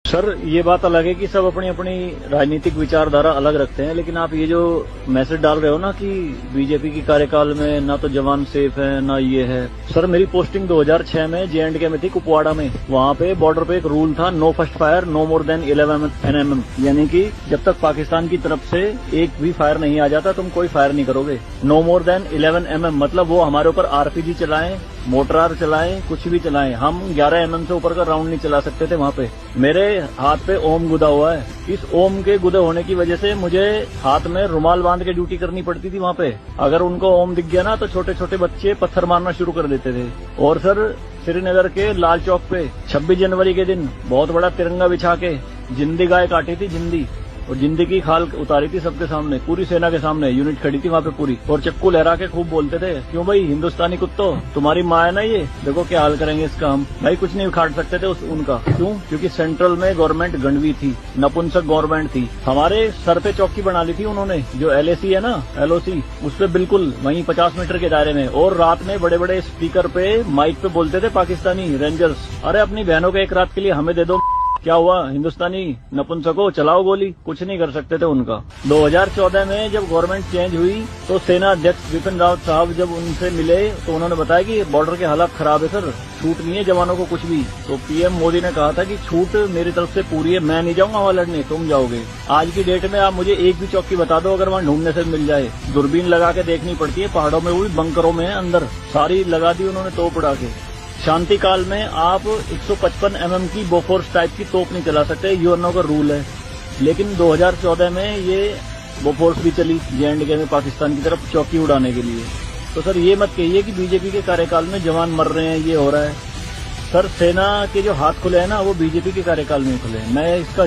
Sir ये बात अलग है कि सब अपनी अपनी राजनीतिक विचारधारा अलग रखते हैं, लेकिन आप ये जो मैसेज डाल रहे हो ना कि बीजेपी की कार्यकाल में ना तो जवान सेफ है ना ये है। सर मेरी पोस्टिंग 2006 में J&K में थी, कुपवाड़ा में। वहाँ पे बॉर्डर पे एक रूल था, no first fire no more than 11 NM, यानी कि जब तक पाकिस्तान की तरफ से एक भी फायर नहीं आ जाता तुम कोई फायर नहीं करोगे। नो मोर देन 11 MM मतलब वो हमारे ऊपर RPG चलाएं, मोटरार चलाएं, कुछ भी चलाएं, हम 11 MM से ऊपर का राउंड नहीं चला सकते थे वहाँ पे। मेरे हाथ पे ओम गुदा हुआ है। इस ओम के गुदे होने की वजह से मुझे हाथ में रुमाल बांध के ड्यूटी करनी पड़ती थी वहाँ पे। अगर उनको ओम दिख गया ना तो छोटे छोटे बच्चे पत्थर मारना शुरू कर देते थे। और सर श्रीनगर के लाल चौक पे 26 जनवरी के दिन बहुत बड़ा तिरंगा बिछा के जिंदी गाय काटी थी, जिंदी, और जिंदी की खाल उतारी थी सबके सामने, पूरी सेना के सामने। यूनिट खड़ी थी वहाँ पे पूरी, और चक्कू लहरा के खूब बोलते थे, क्यों भाई हिंदुस्तानी कुत्तों, तुम्हारी माँ है ना ये, देखो क्या हाल करेंगे इसका हम। भाई कुछ नहीं उखाड़ सकते थे उनका। क्यों? क्योंकि सेंट्रल में गवर्नमेंट गंडवी थी, नपुंसक गवर्नमेंट थी। हमारे सर पे चौकी बना ली थी उन्होंने, जो LAC है ना, LOC, उस पे बिल्कुल वहीं 50 मीटर के दायरे में। और रात में बड़े बड़े स्पीकर पे माइक पे बोलते थे पाकिस्तानी रेंजर्स, अरे अपनी बहनों के एक रात के लिए हमें दे दो। क्या हुआ हिंदुस्तानी नपुंसको, चलाओ गोली। कुछ नहीं कर सकते थे उनका। 2014 में जब गवर्नमेंट चेंज हुई तो सेना अध्यक्ष बिपिन रावत साहब जब उनसे मिले तो उन्होंने बताया कि बॉर्डर के हालात खराब है सर, छूट नहीं है जवानों को कुछ भी। तो PM मोदी ने कहा था कि छूट मेरी तरफ से पूरी है, मैं नहीं जाऊंगा वहां लड़ने, तुम जाओगे। आज की डेट में आप मुझे एक भी चौकी बता दो अगर वहां ढूंढने से मिल जाए। दूरबीन लगा के देखनी पड़ती है, पहाड़ों में, वो भी बंकरों में है अंदर, सारी लगा दी उन्होंने तोप उड़ा के। शांति काल में आप 155 MM की बोफोर्स टाइप की तोप नहीं चला सकते, यूएनओ का रूल है। लेकिन 2014 में ये बोफोर्स भी चली J&K में पाकिस्तान की तरफ चौकी उड़ाने के लिए। तो सर ये मत कहिए कि बीजेपी के कार्यकाल में जवान मर रहे हैं, ये हो रहा है। सर सेना के जो हाथ खुले हैं ना वो बीजेपी के कार्यकाल में खुले हैं। मैं इसका